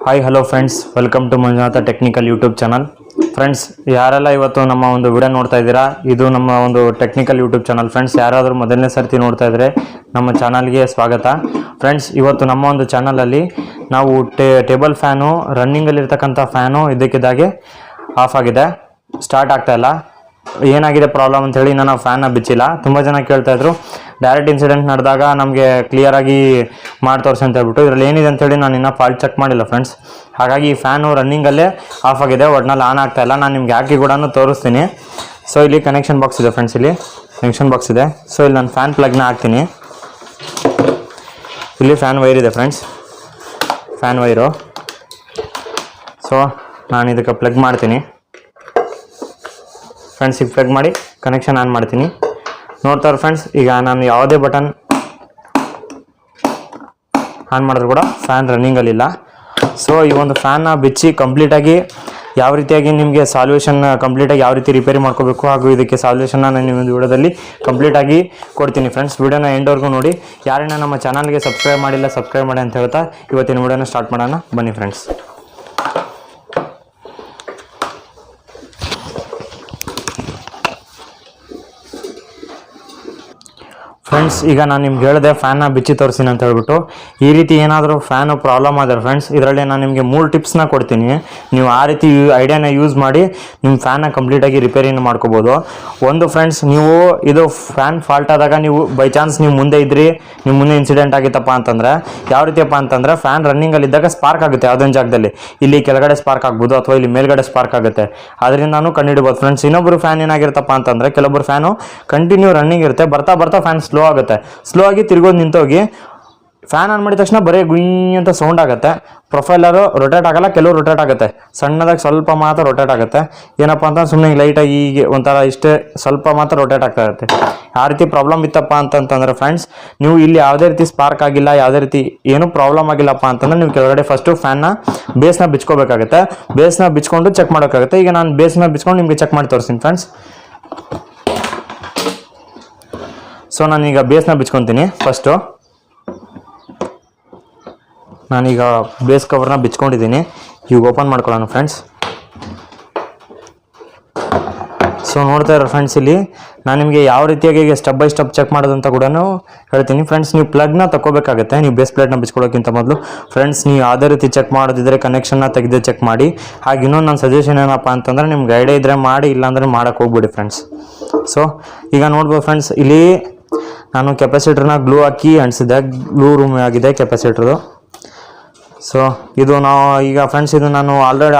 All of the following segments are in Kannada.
Hi hello friends, welcome to Manjunatha technical YouTube channel. Friends, ಯಾರೆಲ್ಲ ಇವತ್ತು ನಮ್ಮ ಒಂದು ವಿಡಿಯೋ ನೋಡ್ತಾ ಇದ್ದೀರಾ, ಇದು ನಮ್ಮ ಒಂದು ಟೆಕ್ನಿಕಲ್ ಯೂಟ್ಯೂಬ್ ಚಾನಲ್. ಫ್ರೆಂಡ್ಸ್, ಯಾರಾದರೂ ಮೊದಲನೇ ಸರ್ತಿ ನೋಡ್ತಾ ಇದ್ದರೆ ನಮ್ಮ ಚಾನಲ್ಗೆ ಸ್ವಾಗತ. ಫ್ರೆಂಡ್ಸ್, ಇವತ್ತು ನಮ್ಮ ಒಂದು ಚಾನಲಲ್ಲಿ ನಾವು ಟೇಬಲ್ ಫ್ಯಾನು, ರನ್ನಿಂಗಲ್ಲಿರ್ತಕ್ಕಂಥ ಫ್ಯಾನು ಇದ್ದಕ್ಕಿದ್ದಾಗೆ ಆಫ್ ಆಗಿದೆ, ಸ್ಟಾರ್ಟ್ ಆಗ್ತಾ ಇಲ್ಲ. ಏನಾಗಿದೆ ಪ್ರಾಬ್ಲಮ್ ಅಂತ ಹೇಳಿ ನಾನು ಫ್ಯಾನ್ನ ಬಿಚ್ಚಿಲ್ಲ. ತುಂಬ ಜನ ಕೇಳ್ತಾ ಇದ್ರು, ಡೈರೆಕ್ಟ್ ಇನ್ಸಿಡೆಂಟ್ ನಡೆದಾಗ ನಮಗೆ ಕ್ಲಿಯರಾಗಿ ಮಾಡಿ ತೋರಿಸಿ ಅಂತ ಹೇಳ್ಬಿಟ್ಟು. ಇದರಲ್ಲಿ ಏನಿದೆ ಅಂತೇಳಿ ನಾನು ಇನ್ನೂ ಫಾಲ್ಟ್ ಚೆಕ್ ಮಾಡಿಲ್ಲ ಫ್ರೆಂಡ್ಸ್. ಹಾಗಾಗಿ ಈ ಫ್ಯಾನು ರನ್ನಿಂಗಲ್ಲೇ ಆಫ್ ಆಗಿದೆ, ಒಟ್ನಲ್ಲಿ ಆನ್ ಆಗ್ತಾ ಇಲ್ಲ. ನಾನು ನಿಮ್ಗೆ ಹಾಕಿ ಕೂಡ ತೋರಿಸ್ತೀನಿ. ಸೊ ಇಲ್ಲಿ ಕನೆಕ್ಷನ್ ಬಾಕ್ಸ್ ಇದೆ ಫ್ರೆಂಡ್ಸ್, ಇಲ್ಲಿ ಕನೆಕ್ಷನ್ ಬಾಕ್ಸ್ ಇದೆ. ಸೊ ಇಲ್ಲಿ ನಾನು ಫ್ಯಾನ್ ಪ್ಲಗ್ನ ಹಾಕ್ತೀನಿ. ಇಲ್ಲಿ ಫ್ಯಾನ್ ವೈರ್ ಇದೆ ಫ್ರೆಂಡ್ಸ್, ಫ್ಯಾನ್ ವೈರು. ಸೊ ನಾನು ಇದಕ್ಕೆ ಪ್ಲಗ್ ಮಾಡ್ತೀನಿ ಫ್ರೆಂಡ್ಸ್. ಈಗ ಪ್ಲಗ್ ಮಾಡಿ ಕನೆಕ್ಷನ್ ಆನ್ ಮಾಡ್ತೀನಿ. ನೋಡ್ತಾರೆ ಫ್ರೆಂಡ್ಸ್, ಈಗ ನಾನು ಯಾವುದೇ ಬಟನ್ ಆನ್ ಮಾಡಿದ್ರು ಕೂಡ ಫ್ಯಾನ್ ರನ್ನಿಂಗಲ್ಲಿಲ್ಲ. ಸೊ ಈ ಒಂದು ಫ್ಯಾನ್ನ ಬಿಚ್ಚಿ ಕಂಪ್ಲೀಟಾಗಿ ಯಾವ ರೀತಿಯಾಗಿ ನಿಮಗೆ ಸಾಲ್ಯೂಷನ್ ಕಂಪ್ಲೀಟಾಗಿ ಯಾವ ರೀತಿ ರಿಪೇರಿ ಮಾಡ್ಕೋಬೇಕು ಹಾಗೂ ಇದಕ್ಕೆ ಸಾಲ್ಯೂಷನ್ನ ನಾನು ನಿಮ್ಮೊಂದು ವಿಡಿಯೋದಲ್ಲಿ ಕಂಪ್ಲೀಟಾಗಿ ಕೊಡ್ತೀನಿ ಫ್ರೆಂಡ್ಸ್. ವಿಡಿಯೋನ ಎಂಡ್ವರೆಗೂ ನೋಡಿ. ಯಾರನ್ನ ನಮ್ಮ ಚಾನಲ್ಗೆ ಸಬ್ಸ್ಕ್ರೈಬ್ ಮಾಡಿಲ್ಲ ಸಬ್ಸ್ಕ್ರೈಬ್ ಮಾಡಿ ಅಂತ ಹೇಳ್ತಾ ಇವತ್ತಿನ ವಿಡಿಯೋನ ಸ್ಟಾರ್ಟ್ ಮಾಡೋಣ ಬನ್ನಿ ಫ್ರೆಂಡ್ಸ್. ಫ್ರೆಂಡ್ಸ್, ಈಗ ನಾನು ನಿಮ್ಗೆ ಹೇಳಿದೆ ಫ್ಯಾನ್ನ ಬಿಚ್ಚಿ ತೋರಿಸ್ತೀನಿ ಅಂತ ಹೇಳ್ಬಿಟ್ಟು. ಈ ರೀತಿ ಏನಾದರೂ ಫ್ಯಾನು ಪ್ರಾಬ್ಲಮ್ ಆದರೆ ಫ್ರೆಂಡ್ಸ್, ಇದರಲ್ಲಿ ನಾನು ನಿಮಗೆ 3 ಟಿಪ್ಸ್ನ ಕೊಡ್ತೀನಿ. ನೀವು ಆ ರೀತಿ ಐಡಿಯಾನ ಯೂಸ್ ಮಾಡಿ ನಿಮ್ಮ ಫ್ಯಾನ್ನ ಕಂಪ್ಲೀಟಾಗಿ ರಿಪೇರಿನ ಮಾಡ್ಕೋಬೋದು. ಒಂದು ಫ್ರೆಂಡ್ಸ್, ನೀವು ಇದು ಫ್ಯಾನ್ ಫಾಲ್ಟ್ ಆದಾಗ ನೀವು ಬೈ ಚಾನ್ಸ್ ನೀವು ಮುಂದೆ ಇದ್ರಿ, ನಿಮ್ಮ ಮುಂದೆ ಇನ್ಸಿಡೆಂಟ್ ಆಗಿತ್ತಪ್ಪ ಅಂತಂದರೆ ಯಾವ ರೀತಿಯಪ್ಪ ಅಂತಂದರೆ, ಫ್ಯಾನ್ ರನ್ನಿಂಗಲ್ಲಿದ್ದಾಗ ಸ್ಪಾರ್ಕ್ ಆಗುತ್ತೆ ಯಾವುದೊಂದು ಜಾಗದಲ್ಲಿ. ಇಲ್ಲಿ ಕೆಳಗಡೆ ಸ್ಪಾರ್ಕ್ ಆಗ್ಬೋದು ಅಥವಾ ಇಲ್ಲಿ ಮೇಲ್ಗಡೆ ಸ್ಪಾರ್ಕ್ ಆಗುತ್ತೆ, ಅದರಿಂದನೂ ಕಂಡುಹಿಡ್ಬೋದು ಫ್ರೆಂಡ್ಸ್. ಇನ್ನೊಬ್ಬರು ಫ್ಯಾನ್ ಏನಾಗಿರುತ್ತಪ್ಪ ಅಂತಂದರೆ, ಕೆಲವೊಬ್ಬರು ಫ್ಯಾನು ಕಂಟಿನ್ಯೂ ರನ್ನಿಂಗ್ ಇರುತ್ತೆ, ಬರ್ತಾ ಬರ್ತಾ ಫ್ಯಾನ್ ಸ್ಲೋ ಆಗುತ್ತೆ. ಸ್ಲೋ ಆಗಿ ತಿರ್ಗೋದು ನಿಂತೋಗಿ ಫ್ಯಾನ್ ಆನ್ ಮಾಡಿದ ತಕ್ಷಣ ಬರೀ ಗುಯ್ ಅಂತ ಸೌಂಡ್ ಆಗುತ್ತೆ. ಪ್ರೊಫೈಲರು ರೊಟೇಟ್ ಆಗಲ್ಲ, ಕೆಲವು ರೊಟೇಟ್ ಆಗುತ್ತೆ, ಸಣ್ಣದಾಗಿ ಸ್ವಲ್ಪ ಮಾತ್ರ ರೊಟೇಟ್ ಆಗುತ್ತೆ. ಏನಪ್ಪ ಅಂತ ಸುಮ್ಮನೆ ಲೈಟಾಗಿ ಹೀಗೆ ಒಂಥರ ಇಷ್ಟೇ ಸ್ವಲ್ಪ ಮಾತ್ರ ರೊಟೇಟ್ ಆಗ್ತಾ ಇರುತ್ತೆ. ಆ ರೀತಿ ಪ್ರಾಬ್ಲಮ್ ಇತ್ತಪ್ಪ ಅಂತಂತಂದರೆ ಫ್ರೆಂಡ್ಸ್, ನೀವು ಇಲ್ಲಿ ಯಾವುದೇ ರೀತಿ ಸ್ಪಾರ್ಕ್ ಆಗಿಲ್ಲ, ಯಾವುದೇ ರೀತಿ ಏನೂ ಪ್ರಾಬ್ಲಮ್ ಆಗಿಲ್ಲಪ್ಪ ಅಂತಂದರೆ ನೀವು ಕೆಳಗಡೆ ಫಸ್ಟು ಫ್ಯಾನ್ನ ಬೇಸ್ನ ಬಿಚ್ಕೋಬೇಕಾಗುತ್ತೆ. ಬೇಸ್ನ ಬಿಚ್ಕೊಂಡು ಚೆಕ್ ಮಾಡೋಕ್ಕಾಗುತ್ತೆ. ಈಗ ನಾನು ಬೇಸ್ನ ಬಿಚ್ಕೊಂಡು ನಿಮಗೆ ಚೆಕ್ ಮಾಡಿ ತೋರಿಸ್ತೀನಿ ಫ್ರೆಂಡ್ಸ್. ಸೊ ನಾನೀಗ ಬೇಸ್ನ ಬಿಚ್ಕೊತೀನಿ. ಫಸ್ಟು ನಾನೀಗ ಬೇಸ್ ಕವರ್ನ ಬಿಚ್ಕೊಂಡಿದ್ದೀನಿ. ಈಗ ಓಪನ್ ಮಾಡ್ಕೊಳ್ಳೋಣ ಫ್ರೆಂಡ್ಸ್. ಸೊ ನೋಡ್ತಾ ಇರೋ ಫ್ರೆಂಡ್ಸ್, ಇಲ್ಲಿ ನಾನು ನಿಮಗೆ ಯಾವ ರೀತಿಯಾಗಿ ಈಗ ಸ್ಟೆಪ್ ಬೈ ಸ್ಟೆಪ್ ಚೆಕ್ ಮಾಡೋದು ಅಂತ ಕೂಡ ಹೇಳ್ತೀನಿ ಫ್ರೆಂಡ್ಸ್. ನೀವು ಪ್ಲಗ್ನ ತಗೋಬೇಕಾಗುತ್ತೆ, ನೀವು ಬೇಸ್ ಪ್ಲೇಟ್ನ ಬಿಚ್ಕೊಳ್ಳೋಕ್ಕಿಂತ ಮೊದಲು ಫ್ರೆಂಡ್ಸ್. ನೀವು ಯಾವುದೇ ರೀತಿ ಚೆಕ್ ಮಾಡೋದಿದ್ರೆ ಕನೆಕ್ಷನ್ನ ತೆಗೆದು ಚೆಕ್ ಮಾಡಿ. ಹಾಗೆ ಇನ್ನೊಂದು ನನ್ನ ಸಜೆಷನ್ ಏನಪ್ಪ ಅಂತಂದರೆ, ನಿಮ್ಗೆ ಐಡಿಯಾ ಇದ್ದರೆ ಮಾಡಿ, ಇಲ್ಲಾಂದರೆ ಮಾಡೋಕ್ಕೆ ಹೋಗ್ಬಿಡಿ ಫ್ರೆಂಡ್ಸ್. ಸೊ ಈಗ ನೋಡ್ಬೋದು ಫ್ರೆಂಡ್ಸ್, ಇಲ್ಲಿ ನಾನು ಕೆಪಾಸಿಟರ್ನ ಗ್ಲೂ ಹಾಕಿ ಅಂಟಿಸಿದ್ದೆ. ಗ್ಲೂ ರೂಮ್ ಆಗಿದೆ ಕೆಪಾಸಿಟರ್ದು. ಸೊ ಇದು ನಾವು ಈಗ ಫ್ರೆಂಡ್ಸ್, ಇದು ನಾನು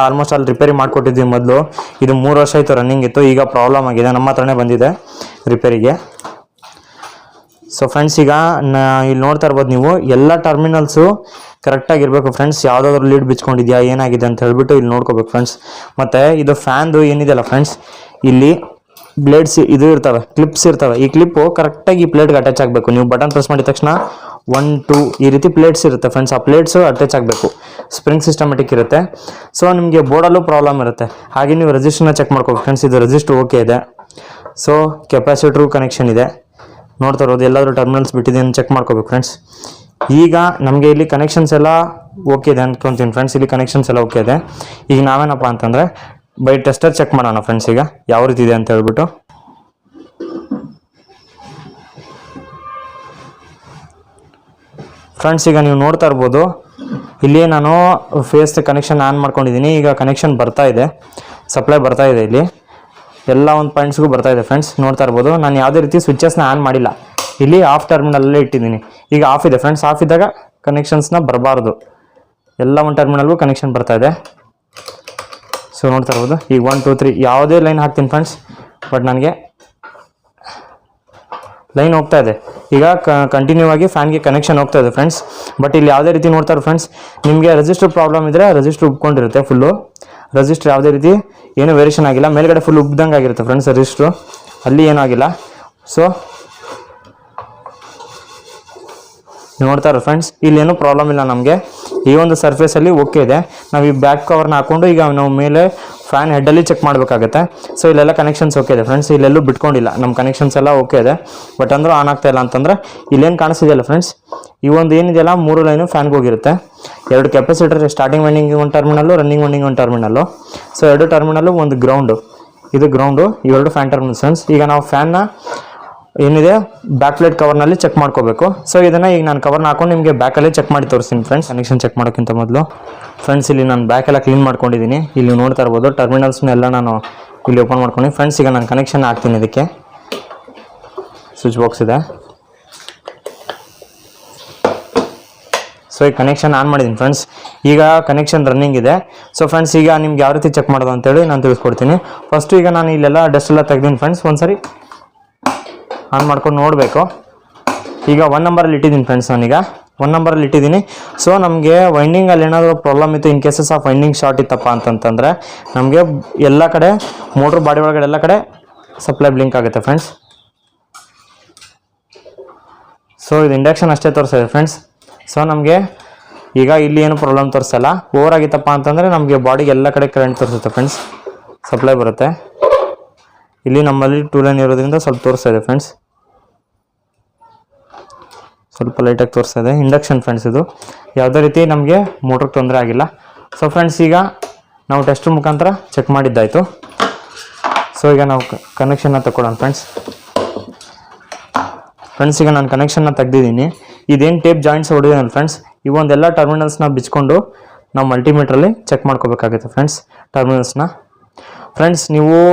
ಆಲ್ಮೋಸ್ಟ್ ಅಲ್ಲಿ ರಿಪೇರಿ ಮಾಡಿಕೊಟ್ಟಿದ್ದೀವಿ ಮೊದಲು. ಇದು 3 ವರ್ಷ ಆಯಿತು ರನ್ನಿಂಗ್ ಇತ್ತು. ಈಗ ಪ್ರಾಬ್ಲಮ್ ಆಗಿದೆ, ನಮ್ಮ ಹತ್ರನೇ ಬಂದಿದೆ ರಿಪೇರಿಗೆ. ಸೊ ಫ್ರೆಂಡ್ಸ್, ಈಗ ಇಲ್ಲಿ ನೋಡ್ತಾ ಇರ್ಬೋದು ನೀವು, ಎಲ್ಲ ಟರ್ಮಿನಲ್ಸು ಕರೆಕ್ಟಾಗಿರಬೇಕು ಫ್ರೆಂಡ್ಸ್. ಯಾವುದಾದ್ರೂ ಲೀಡ್ ಬಿಚ್ಕೊಂಡಿದೆಯಾ ಏನಾಗಿದೆ ಅಂತ ಹೇಳ್ಬಿಟ್ಟು ಇಲ್ಲಿ ನೋಡ್ಕೋಬೇಕು ಫ್ರೆಂಡ್ಸ್. ಮತ್ತು ಇದು ಫ್ಯಾನ್ದು ಏನಿದೆಯಲ್ಲ ಫ್ರೆಂಡ್ಸ್, ಇಲ್ಲಿ ಬ್ಲೇಡ್ಸ್ ಇದು ಇರ್ತವೆ, ಕ್ಲಿಪ್ಸ್ ಇರ್ತವೆ. ಈ ಕ್ಲಿಪ್ಪು ಕರೆಕ್ಟಾಗಿ ಈ ಪ್ಲೇಟ್ಗೆ ಅಟ್ಯಾಚ್ ಆಗಬೇಕು. ನೀವು ಬಟನ್ ಪ್ರೆಸ್ ಮಾಡಿದ ತಕ್ಷಣ 1, 2 ಈ ರೀತಿ ಪ್ಲೇಟ್ಸ್ ಇರುತ್ತೆ ಫ್ರೆಂಡ್ಸ್. ಆ ಪ್ಲೇಟ್ಸು ಅಟ್ಯಾಚ್ ಆಗಬೇಕು. ಸ್ಪ್ರಿಂಗ್ ಸಿಸ್ಟಮೆಟಿಕ್ ಇರುತ್ತೆ. ಸೊ ನಿಮಗೆ ಬೋರ್ಡಲ್ಲೂ ಪ್ರಾಬ್ಲಮ್ ಇರುತ್ತೆ. ಹಾಗೆ ನೀವು ರೆಸಿಸ್ಟರ್ನ ಚೆಕ್ ಮಾಡ್ಕೋಬೇಕು ಫ್ರೆಂಡ್ಸ್. ಇದು ರೆಸಿಸ್ಟರ್ ಓಕೆ ಇದೆ. ಸೊ ಕೆಪಾಸಿಟ್ರು ಕನೆಕ್ಷನ್ ಇದೆ. ನೋಡ್ತಾ ಇರೋದು ಎಲ್ಲಾದರೂ ಟರ್ಮಿನಲ್ಸ್ ಬಿಟ್ಟಿದೆ ಅಂತ ಚೆಕ್ ಮಾಡ್ಕೋಬೇಕು ಫ್ರೆಂಡ್ಸ್. ಈಗ ನಮಗೆ ಇಲ್ಲಿ ಕನೆಕ್ಷನ್ಸ್ ಎಲ್ಲ ಓಕೆ ಇದೆ ಅಂದ್ಕೊತೀನಿ ಫ್ರೆಂಡ್ಸ್. ಇಲ್ಲಿ ಕನೆಕ್ಷನ್ಸ್ ಎಲ್ಲ ಓಕೆ ಇದೆ. ಈಗ ನಾವೇನಪ್ಪ ಅಂತಂದರೆ ಬೈ ಟೆಸ್ಟರ್ ಚೆಕ್ ಮಾಡೋಣ ಫ್ರೆಂಡ್ಸ್. ಈಗ ಯಾವ ರೀತಿ ಇದೆ ಅಂತ ಹೇಳ್ಬಿಟ್ಟು ಫ್ರೆಂಡ್ಸ್, ಈಗ ನೀವು ನೋಡ್ತಾ ಇರ್ಬೋದು, ಇಲ್ಲಿ ನಾನು ಫೇಸ್ ಕನೆಕ್ಷನ್ ಆನ್ ಮಾಡ್ಕೊಂಡಿದ್ದೀನಿ. ಈಗ ಕನೆಕ್ಷನ್ ಬರ್ತಾ ಇದೆ, ಸಪ್ಲೈ ಬರ್ತಾ ಇದೆ. ಇಲ್ಲಿ ಎಲ್ಲ ಒಂದು ಪಾಯಿಂಟ್ಸ್ಗೂ ಬರ್ತಾ ಇದೆ ಫ್ರೆಂಡ್ಸ್. ನೋಡ್ತಾ ಇರ್ಬೋದು, ನಾನು ಯಾವುದೇ ರೀತಿ ಸ್ವಿಚಸ್ನ ಆನ್ ಮಾಡಿಲ್ಲ. ಇಲ್ಲಿ ಆಫ್ ಟರ್ಮಿನಲ್ಲೇ ಇಟ್ಟಿದ್ದೀನಿ. ಈಗ ಆಫ್ ಇದೆ ಫ್ರೆಂಡ್ಸ್. ಆಫ್ ಇದ್ದಾಗ ಕನೆಕ್ಷನ್ಸ್ನ ಬರಬಾರ್ದು. ಎಲ್ಲ ಒಂದು ಟರ್ಮಿನಲ್ಗೂ ಕನೆಕ್ಷನ್ ಬರ್ತಾ ಇದೆ. ಸೊ ನೋಡ್ತಾ ಇರ್ಬೋದು, ಈಗ 1, 2, 3 ಯಾವುದೇ ಲೈನ್ ಹಾಕ್ತೀನಿ ಫ್ರೆಂಡ್ಸ್, ಬಟ್ ನನಗೆ ಲೈನ್ ಹೋಗ್ತಾ ಇದೆ. ಈಗ ಕಂಟಿನ್ಯೂ ಆಗಿ ಫ್ಯಾನ್ಗೆ ಕನೆಕ್ಷನ್ ಹೋಗ್ತಾ ಇದೆ ಫ್ರೆಂಡ್ಸ್. ಬಟ್ ಇಲ್ಲಿ ಯಾವುದೇ ರೀತಿ ನೋಡ್ತಾರೆ ಫ್ರೆಂಡ್ಸ್, ನಿಮಗೆ ರೆಸಿಸ್ಟರ್ ಪ್ರಾಬ್ಲಮ್ ಇದ್ದರೆ ರೆಸಿಸ್ಟರ್ ಉಬ್ಕೊಂಡಿರುತ್ತೆ ಫುಲ್ಲು. ರೆಸಿಸ್ಟರ್ ಯಾವುದೇ ರೀತಿ ಏನೂ ವೇರಿಯೇಷನ್ ಆಗಿಲ್ಲ. ಮೇಲ್ಗಡೆ ಫುಲ್ ಉಬ್ದಂಗೆ ಆಗಿರುತ್ತೆ ಫ್ರೆಂಡ್ಸ್ ರೆಸಿಸ್ಟ್ರು, ಅಲ್ಲಿ ಏನೂ ಆಗಿಲ್ಲ. ಸೊ ನೋಡ್ತಾ ಇರೋ ಫ್ರೆಂಡ್ಸ್, ಇಲ್ಲೇನೂ ಪ್ರಾಬ್ಲಮ್ ಇಲ್ಲ ನಮಗೆ. ಈ ಒಂದು ಸರ್ಫೇಸಲ್ಲಿ ಓಕೆ ಇದೆ. ನಾವು ಈ ಬ್ಯಾಕ್ ಕವರ್ನ ಹಾಕ್ಕೊಂಡು ಈಗ ನಾವು ಮೇಲೆ ಫ್ಯಾನ್ ಹೆಡ್ಡಲ್ಲಿ ಚೆಕ್ ಮಾಡಬೇಕಾಗುತ್ತೆ. ಸೊ ಇಲ್ಲೆಲ್ಲ ಕನೆಕ್ಷನ್ಸ್ ಓಕೆ ಇದೆ ಫ್ರೆಂಡ್ಸ್, ಇಲ್ಲೆಲ್ಲೂ ಬಿಟ್ಕೊಂಡಿಲ್ಲ, ನಮ್ಮ ಕನೆಕ್ಷನ್ಸ್ ಎಲ್ಲ ಓಕೆ ಇದೆ. ಬಟ್ ಅಂದರೂ ಆನ್ ಆಗ್ತಾ ಇಲ್ಲ ಅಂತಂದರೆ ಇಲ್ಲೇನು ಕಾಣಿಸ್ತಿದೆಯಲ್ಲ ಫ್ರೆಂಡ್ಸ್, ಈ ಒಂದು ಏನಿದೆಯಲ್ಲ 3 ಲೈನು ಫ್ಯಾನ್ಗೆ ಹೋಗಿರುತ್ತೆ. 2 ಕೆಪಾಸಿಟರ್, ಸ್ಟಾರ್ಟಿಂಗ್ ವೈಂಡಿಂಗ್ ಒಂದು ಟರ್ಮಿನಲ್ಲು, ರನ್ನಿಂಗ್ ವೈಂಡಿಂಗ್ ಒಂದು ಟರ್ಮಿನಲ್ಲು. ಸೊ 2 ಟರ್ಮಿನಲ್ಲು, ಒಂದು ಗ್ರೌಂಡು, ಇದು ಗ್ರೌಂಡು, ಇವೆರಡು ಫ್ಯಾನ್ ಟರ್ಮಿನಲ್ಸ್ ಫ್ರೆಂಡ್ಸ್. ಈಗ ನಾವು ಫ್ಯಾನ್ನ ಏನಿದೆ ಬ್ಯಾಕ್ ಪ್ಲೇಟ್ ಕವರ್ನಲ್ಲಿ ಚೆಕ್ ಮಾಡ್ಕೋಬೇಕು. ಸೊ ಇದನ್ನು ಈಗ ನಾನು ಕವರ್ನ ಹಾಕೊಂಡು ನಿಮಗೆ ಬ್ಯಾಕಲ್ಲೇ ಚೆಕ್ ಮಾಡಿ ತೋರಿಸ್ತೀನಿ ಫ್ರೆಂಡ್ಸ್. ಕನೆಕ್ಷನ್ ಚೆಕ್ ಮಾಡೋಕ್ಕಿಂತ ಮೊದಲು ಫ್ರೆಂಡ್ಸ್ ಇಲ್ಲಿ ನಾನು ಬ್ಯಾಕೆಲ್ಲ ಕ್ಲೀನ್ ಮಾಡ್ಕೊಂಡಿದ್ದೀನಿ. ಇಲ್ಲಿ ನೋಡ್ತಾ ಇರ್ಬೋದು ಟರ್ಮಿನಲ್ಸ್ನೆಲ್ಲ ನಾನು ಇಲ್ಲಿ ಓಪನ್ ಮಾಡ್ಕೊಂಡಿದ್ದೀನಿ ಫ್ರೆಂಡ್ಸ್. ಈಗ ನಾನು ಕನೆಕ್ಷನ್ ಹಾಕ್ತೀನಿ, ಇದಕ್ಕೆ ಸ್ವಿಚ್ ಬಾಕ್ಸ್ ಇದೆ. ಸೊ ಈಗ ಕನೆಕ್ಷನ್ ಆನ್ ಮಾಡಿದ್ದೀನಿ ಫ್ರೆಂಡ್ಸ್. ಈಗ ಕನೆಕ್ಷನ್ ರನ್ನಿಂಗ್ ಇದೆ. ಸೊ ಫ್ರೆಂಡ್ಸ್ ಈಗ ನಿಮ್ಗೆ ಯಾವ ರೀತಿ ಚೆಕ್ ಮಾಡೋದು ಅಂತೇಳಿ ನಾನು ತಿಳಿಸ್ಕೊಡ್ತೀನಿ. ಫಸ್ಟು ಈಗ ನಾನು ಇಲ್ಲೆಲ್ಲ ಡಸ್ಟ್ ಎಲ್ಲ ತೆಗ್ದೀನಿ ಫ್ರೆಂಡ್ಸ್. ಒಂದ್ಸರಿ ಆನ್ ಮಾಡ್ಕೊಂಡು ನೋಡಬೇಕು. ಈಗ 1 ನಂಬರಲ್ಲಿ ಇಟ್ಟಿದ್ದೀನಿ ಫ್ರೆಂಡ್ಸ್, ನಾನೀಗ 1 ನಂಬರಲ್ಲಿ ಇಟ್ಟಿದ್ದೀನಿ. ಸೊ ನಮಗೆ ವೈಂಡಿಂಗಲ್ಲಿ ಏನಾದರೂ ಪ್ರಾಬ್ಲಮ್ ಇತ್ತು, ಇನ್ ಕೇಸಸ್ ಆಫ್ ವೈಂಡಿಂಗ್ ಶಾರ್ಟ್ ಇತ್ತಪ್ಪ ಅಂತಂತಂದರೆ ನಮಗೆ ಎಲ್ಲ ಕಡೆ ಮೋಟ್ರ್ ಬಾಡಿ ಒಳಗಡೆ ಎಲ್ಲ ಕಡೆ ಸಪ್ಲೈ ಬ್ಲಿಂಕ್ ಆಗುತ್ತೆ ಫ್ರೆಂಡ್ಸ್. ಸೊ ಇದು ಇಂಡಕ್ಷನ್ ಅಷ್ಟೇ ತೋರಿಸಿದೆ ಫ್ರೆಂಡ್ಸ್. ಸೊ ನಮಗೆ ಈಗ ಇಲ್ಲಿ ಏನು ಪ್ರಾಬ್ಲಮ್ ತೋರಿಸಲ್ಲ. ಓವರ್ ಆಗಿತ್ತಪ್ಪ ಅಂತಂದರೆ ನಮಗೆ ಬಾಡಿಗೆ ಎಲ್ಲ ಕಡೆ ಕರೆಂಟ್ ತೋರಿಸುತ್ತೆ ಫ್ರೆಂಡ್ಸ್, ಸಪ್ಲೈ ಬರುತ್ತೆ. ಇಲ್ಲಿ ನಮ್ಮಲ್ಲಿ 2 ಲೈನ್ ಇರೋದ್ರಿಂದ ಸ್ವಲ್ಪ ತೋರಿಸ್ತಾ ಇದೆ ಫ್ರೆಂಡ್ಸ್, ಸ್ವಲ್ಪ ಲೈಟಾಗಿ ತೋರಿಸ್ತಾ ಇದೆ. ಇಂಡಕ್ಷನ್ ಫ್ರೆಂಡ್ಸ್, ಇದು ಯಾವುದೇ ರೀತಿ ನಮಗೆ ಮೋಟ್ರಿಗೆ ತೊಂದರೆ ಆಗಿಲ್ಲ. ಸೊ ಫ್ರೆಂಡ್ಸ್ ಈಗ ನಾವು ಟೆಸ್ಟರ್ ಮುಖಾಂತರ ಚೆಕ್ ಮಾಡಿದ್ದಾಯಿತು. ಸೊ ಈಗ ನಾವು ಕನೆಕ್ಷನ್ನ ತಗೊಳ್ಳೋಣ ಫ್ರೆಂಡ್ಸ್. ಈಗ ನಾನು ಕನೆಕ್ಷನ್ನ ತೆಗ್ದಿದ್ದೀನಿ. ಇದೇನು ಟೇಪ್ ಜಾಯಿಂಟ್ಸ್ ಹೊಡೆದಿದ್ದಾನೆ ಫ್ರೆಂಡ್ಸ್, ಇವೊಂದೆಲ್ಲ ಟರ್ಮಿನಲ್ಸ್ನ ಬಿಚ್ಕೊಂಡು ನಾವು ಮಲ್ಟಿಮೀಟ್ರಲ್ಲಿ ಚೆಕ್ ಮಾಡ್ಕೋಬೇಕಾಗುತ್ತೆ ಫ್ರೆಂಡ್ಸ್ ಟರ್ಮಿನಲ್ಸ್ನ. ಫ್ರೆಂಡ್ಸ್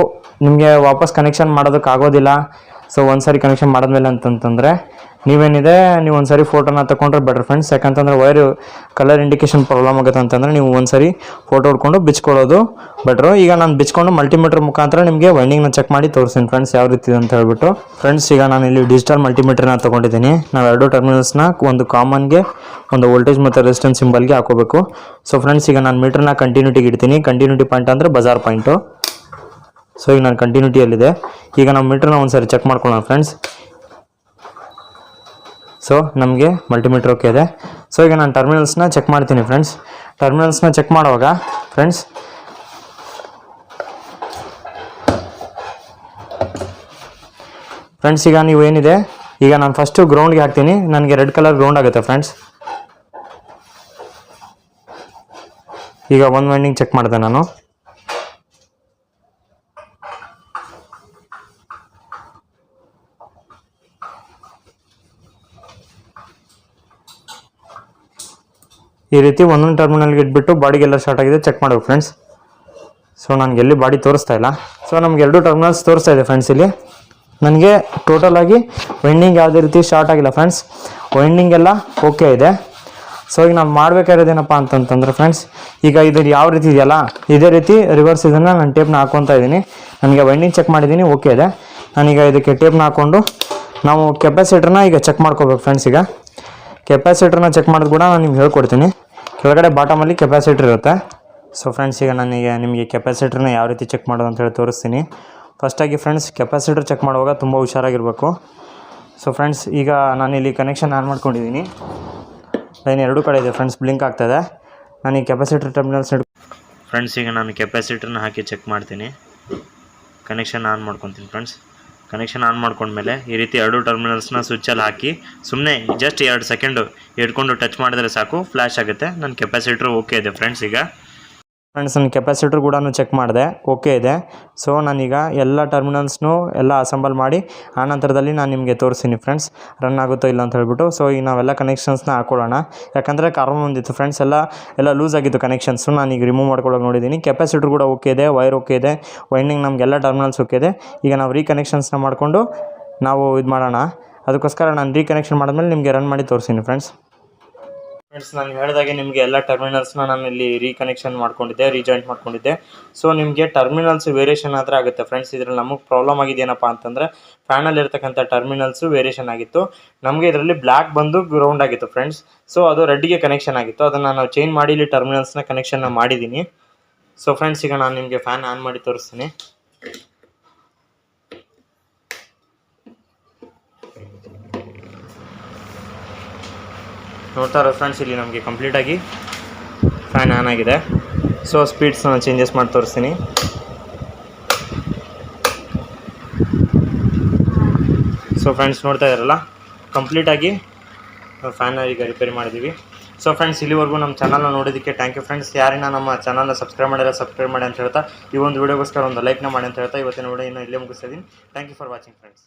ನಿಮಗೆ ವಾಪಸ್ ಕನೆಕ್ಷನ್ ಮಾಡೋದಕ್ಕಾಗೋದಿಲ್ಲ. ಸೊ ಒಂದು ಸಾರಿ ಕನೆಕ್ಷನ್ ಮಾಡಿದ್ಮೇಲೆ ಅಂತಂತಂದರೆ ನೀವೇನಿದೆ ನೀವು ಒಂದು ಸಾರಿ ಫೋಟೋನ ತಗೊಂಡ್ರೆ ಬೆಟರ್ ಫ್ರೆಂಡ್ಸ್. ಯಾಕಂತಂದರೆ ವೈರು ಕಲರ್ ಇಂಡಿಕೇಶನ್ ಪ್ರಾಬ್ಲಮ್ ಆಗುತ್ತೆ ಅಂತಂದರೆ ನೀವು ಒಂದು ಸಾರಿ ಫೋಟೋ ಹೊಡ್ಕೊಂಡು ಬಿಚ್ಕೊಳ್ಳೋದು ಬೆಟ್ರು. ಈಗ ನಾನು ಬಿಚ್ಕೊಂಡು ಮಲ್ಟಿಮೀಟ್ರ್ ಮುಖಾಂತರ ನಿಮಗೆ ವೈಂಡಿಂಗ್ನ ಚೆಕ್ ಮಾಡಿ ತೋರಿಸ್ತೀನಿ ಫ್ರೆಂಡ್ಸ್ ಯಾವ ರೀತಿ ಅಂತ ಹೇಳ್ಬಿಟ್ಟು. ಫ್ರೆಂಡ್ಸ್ ಈಗ ನಾನು ಇಲ್ಲಿ ಡಿಜಿಟಲ್ ಮಲ್ಟಿಮೀಟ್ರನ್ನ ತೊಗೊಂಡಿದ್ದೀನಿ. ನಾವು 2 ಟರ್ಮಿನಲ್ಸ್ನ ಒಂದು ಕಾಮನ್ಗೆ, ಒಂದು ವೋಲ್ಟೇಜ್ ಮತ್ತು ರೆಸಿಸ್ಟೆನ್ಸ್ ಸಿಂಬಲ್ಗೆ ಹಾಕೋಬೇಕು. ಸೊ ಫ್ರೆಂಡ್ಸ್ ಈಗ ನಾನು ಮೀಟ್ರನ್ನ ಕಂಟಿನ್ಯೂಟಿಗೆ ಇಡ್ತೀನಿ. ಕಂಟಿನ್ಯೂಟಿ ಪಾಯಿಂಟ್ ಅಂದರೆ ಬಜಾರ್ ಪಾಯಿಂಟು. ಸೊ ಈಗ ನಾನು ಕಂಟಿನ್ಯೂಟಿಯಲ್ಲಿದೆ. ಈಗ ನಾವು ಮೀಟ್ರನ್ನ ಒಂದು ಸಾರಿ ಚೆಕ್ ಮಾಡ್ಕೊಳ್ಳೋಣ ಫ್ರೆಂಡ್ಸ್. ಸೊ ನಮಗೆ ಮಲ್ಟಿಮೀಟ್ರ್ ಓಕೆ ಇದೆ. ಸೊ ಈಗ ನಾನು ಟರ್ಮಿನಲ್ಸ್ನ ಚೆಕ್ ಮಾಡ್ತೀನಿ ಫ್ರೆಂಡ್ಸ್. ಟರ್ಮಿನಲ್ಸ್ನ ಚೆಕ್ ಮಾಡುವಾಗ ಫ್ರೆಂಡ್ಸ್ ಈಗ ನೀವು ಏನಿದೆ, ಈಗ ನಾನು ಫಸ್ಟು ಗ್ರೌಂಡ್ಗೆ ಹಾಕ್ತೀನಿ. ನನಗೆ ರೆಡ್ ಕಲರ್ ಗ್ರೌಂಡ್ ಆಗುತ್ತೆ ಫ್ರೆಂಡ್ಸ್. ಈಗ ಒಂದು ವೈಂಡಿಂಗ್ ಚೆಕ್ ಮಾಡಿದೆ ನಾನು. ಈ ರೀತಿ ಒಂದೊಂದು ಟರ್ಮಿನಲ್ಗೆ ಇಟ್ಬಿಟ್ಟು ಬಾಡಿಗೆಲ್ಲ ಸ್ಟಾರ್ಟ್ ಆಗಿದೆ ಚೆಕ್ ಮಾಡಬೇಕು ಫ್ರೆಂಡ್ಸ್. ಸೊ ನನಗೆ ಎಲ್ಲಿ ಬಾಡಿ ತೋರಿಸ್ತಾ ಇಲ್ಲ. ಸೊ ನಮ್ಗೆ 2 ಟರ್ಮಿನಲ್ಸ್ ತೋರಿಸ್ತಾ ಇದೆ ಫ್ರೆಂಡ್ಸ್. ಇಲ್ಲಿ ನನಗೆ ಟೋಟಲಾಗಿ ವೈಂಡಿಂಗ್ ಯಾವುದೇ ರೀತಿ ಶಾರ್ಟ್ ಆಗಿಲ್ಲ ಫ್ರೆಂಡ್ಸ್, ವೈಂಡಿಂಗ್ ಎಲ್ಲ ಓಕೆ ಇದೆ. ಸೊ ಈಗ ನಾನು ಮಾಡಬೇಕಾಗಿರೋದೇನಪ್ಪ ಅಂತಂತಂದ್ರೆ ಫ್ರೆಂಡ್ಸ್, ಈಗ ಇದು ಯಾವ ರೀತಿ ಇದೆಯಲ್ಲ ಇದೇ ರೀತಿ ರಿವರ್ಸ್ ಇದನ್ನು ನಾನು ಟೇಪ್ನ ಹಾಕ್ಕೊತಾ ಇದ್ದೀನಿ. ನನಗೆ ವೈಂಡಿಂಗ್ ಚೆಕ್ ಮಾಡಿದ್ದೀನಿ, ಓಕೆ ಇದೆ. ನಾನೀಗ ಇದಕ್ಕೆ ಟೇಪ್ನ ಹಾಕ್ಕೊಂಡು ನಾವು ಕೆಪಾಸಿಟರ್ನ ಈಗ ಚೆಕ್ ಮಾಡ್ಕೋಬೇಕು ಫ್ರೆಂಡ್ಸ್. ಈಗ ಕೆಪಾಸಿಟರ್ನ ಚೆಕ್ ಮಾಡೋದು ಕೂಡ ನಾನು ನಿಮ್ಗೆ ಹೇಳ್ಕೊಡ್ತೀನಿ. ಕೆಳಗಡೆ ಬಾಟಮಲ್ಲಿ ಕೆಪಾಸಿಟರ್ ಇರುತ್ತೆ. ಸೊ ಫ್ರೆಂಡ್ಸ್ ಈಗ ನಿಮಗೆ ಕೆಪಾಸಿಟರ್ನ ಯಾವ ರೀತಿ ಚೆಕ್ ಮಾಡೋದು ಅಂತ ಹೇಳಿ ತೋರಿಸ್ತೀನಿ. ಫಸ್ಟಾಗಿ ಫ್ರೆಂಡ್ಸ್ ಕೆಪಾಸಿಟರ್ ಚೆಕ್ ಮಾಡುವಾಗ ತುಂಬ ಹುಷಾರಾಗಿರಬೇಕು. ಸೊ ಫ್ರೆಂಡ್ಸ್ ಈಗ ನಾನಿಲ್ಲಿ ಕನೆಕ್ಷನ್ ಆನ್ ಮಾಡ್ಕೊಂಡಿದ್ದೀನಿ. ಲೈನ್ 2 ಕಡೆ ಇದೆ ಫ್ರೆಂಡ್ಸ್, ಬ್ಲಿಂಕ್ ಆಗ್ತಾಯಿದೆ. ನಾನು ಈ ಕೆಪಾಸಿಟರ್ ಟರ್ಮಿನಲ್ಸ್ ಫ್ರೆಂಡ್ಸ್ ಈಗ ನಾನು ಕೆಪಾಸಿಟರ್ನ ಹಾಕಿ ಚೆಕ್ ಮಾಡ್ತೀನಿ. ಕನೆಕ್ಷನ್ ಆನ್ ಮಾಡ್ಕೊತೀನಿ ಫ್ರೆಂಡ್ಸ್. ಕನೆಕ್ಷನ್ ಆನ್ ಮಾಡ್ಕೊಂಡ್ಮೇಲೆ ಈ ರೀತಿ 2 ಟರ್ಮಿನಲ್ಸ್ನ ಸ್ವಿಚ್ಚಲ್ಲಿ ಹಾಕಿ ಸುಮ್ಮನೆ ಜಸ್ಟ್ 2 ಸೆಕೆಂಡು ಹಿಡ್ಕೊಂಡು ಟಚ್ ಮಾಡಿದ್ರೆ ಸಾಕು, ಫ್ಲ್ಯಾಶ್ ಆಗುತ್ತೆ. ನನ್ನ ಕೆಪಾಸಿಟರ್ ಓಕೆ ಇದೆ ಫ್ರೆಂಡ್ಸ್. ಈಗ ಫ್ರೆಂಡ್ಸ್ ನನ್ನ ಕೆಪಾಸಿಟರ್ ಕೂಡ ಚೆಕ್ ಮಾಡಿದೆ, ಓಕೆ ಇದೆ. ಸೊ ನಾನೀಗ ಎಲ್ಲ ಟರ್ಮಿನಲ್ಸ್ನೂ ಎಲ್ಲ ಅಸೆಂಬಲ್ ಮಾಡಿ ಆನಂತರದಲ್ಲಿ ನಾನು ನಿಮಗೆ ತೋರಿಸ್ತೀನಿ ಫ್ರೆಂಡ್ಸ್ ರನ್ ಆಗುತ್ತೋ ಇಲ್ಲ ಅಂತ ಹೇಳ್ಬಿಟ್ಟು. ಸೊ ಈಗ ನಾವೆಲ್ಲ ಕನೆಕ್ಷನ್ಸ್ನ ಹಾಕೊಳ್ಳೋಣ. ಯಾಕಂದರೆ ಕಾರ್ಬನ್ ಬಂದಿತ್ತು ಫ್ರೆಂಡ್ಸ್, ಎಲ್ಲ ಲೂಸ್ ಆಗಿತ್ತು ಕನೆಕ್ಷನ್ಸು. ನಾನೀಗ ರಿಮೂವ್ ಮಾಡ್ಕೊಳ್ಳೋಕೆ ನೋಡಿದ್ದೀನಿ. ಕೆಪಾಸಿಟರ್ ಕೂಡ ಓಕೆ ಇದೆ, ವೈರ್ ಓಕೆ ಇದೆ, ವೈಂಡಿಂಗ್ ನಮಗೆಲ್ಲ ಟರ್ಮಿನಲ್ಸ್ ಓಕೆ ಇದೆ. ಈಗ ನಾವು ರೀಕನೆಕ್ಷನ್ಸ್ನ ಮಾಡಿಕೊಂಡು ನಾವು ಇದು ಮಾಡೋಣ. ಅದಕ್ಕೋಸ್ಕರ ನಾನು ರೀಕನೆಕ್ಷನ್ ಮಾಡಿದ್ಮೇಲೆ ನಿಮಗೆ ರನ್ ಮಾಡಿ ತೋರಿಸ್ತೀನಿ ಫ್ರೆಂಡ್ಸ್. ನಾನು ಹೇಳಿದಾಗೆ ನಿಮಗೆ ಎಲ್ಲ ಟರ್ಮಿನಲ್ಸ್ನ ನಾನು ಇಲ್ಲಿ ರೀಕನೆಕ್ಷನ್ ಮಾಡ್ಕೊಂಡಿದ್ದೆ, ರೀಜಾಯಿಂಟ್ ಮಾಡ್ಕೊಂಡಿದ್ದೆ. ಸೊ ನಿಮಗೆ ಟರ್ಮಿನಲ್ಸ್ ವೇರಿಯೇಷನ್ ಆದರೆ ಆಗುತ್ತೆ ಫ್ರೆಂಡ್ಸ್. ಇದರಲ್ಲಿ ನಮಗೆ ಪ್ರಾಬ್ಲಮ್ ಆಗಿದೆಯೇನಪ್ಪ ಅಂತಂದರೆ ಫ್ಯಾನಲ್ಲಿ ಇರ್ತಕ್ಕಂಥ ಟರ್ಮಿನಲ್ಸು ವೇರಿಯೇಷನ್ ಆಗಿತ್ತು. ನಮಗೆ ಇದರಲ್ಲಿ ಬ್ಲ್ಯಾಕ್ ಬಂದು ಗ್ರೌಂಡ್ ಆಗಿತ್ತು ಫ್ರೆಂಡ್ಸ್. ಸೊ ಅದು ರೆಡ್ಗೆ ಕನೆಕ್ಷನ್ ಆಗಿತ್ತು. ಅದನ್ನು ನಾವು ಚೇಂಜ್ ಮಾಡಿ ಇಲ್ಲಿ ಟರ್ಮಿನಲ್ಸ್ನ ಕನೆಕ್ಷನ್ನ ಮಾಡಿದ್ದೀನಿ. ಸೊ ಫ್ರೆಂಡ್ಸ್ ಈಗ ನಾನು ನಿಮಗೆ ಫ್ಯಾನ್ ಆನ್ ಮಾಡಿ ತೋರಿಸ್ತೀನಿ. ನೋಡ್ತಾ ಇರೋ ಫ್ರೆಂಡ್ಸ್ ಇಲ್ಲಿ ನಮಗೆ ಕಂಪ್ಲೀಟಾಗಿ ಫ್ಯಾನ್ ಆನ್ ಆಗಿದೆ. ಸೊ ಸ್ಪೀಡ್ಸ್ನ ಚೇಂಜಸ್ ಮಾಡಿ ತೋರಿಸ್ತೀನಿ. ಸೊ ಫ್ರೆಂಡ್ಸ್ ನೋಡ್ತಾ ಇದ್ದಾರಲ್ಲ, ಕಂಪ್ಲೀಟಾಗಿ ಫ್ಯಾನ್ ಈಗ ರಿಪೇರಿ ಮಾಡಿದ್ದೀವಿ. ಸೊ ಫ್ರೆಂಡ್ಸ್ ಇಲ್ಲಿವರೆಗೂ ನಮ್ಮ ಚಾನಲ್ನ ನೋಡೋದಕ್ಕೆ ಥ್ಯಾಂಕ್ ಯು ಫ್ರೆಂಡ್ಸ್. ಯಾರಿನ ನಮ್ಮ ಚಾನಲ್ನ ಸಬ್ಸ್ಕ್ರೈಬ್ ಮಾಡಿ ಅಂತ ಹೇಳ್ತಾ ಈ ಒಂದು ವೀಡಿಯೋಗೋಸ್ಕರ ಒಂದು ಲೈಕ್ನ ಮಾಡಿ ಅಂತ ಹೇಳ್ತಾ ಇವತ್ತಿನ ವೀಡಿಯೋ ಇಲ್ಲೇ ಮುಗಿಸ್ತಾ ಇದ್ದೀನಿ. Thank you for watching friends.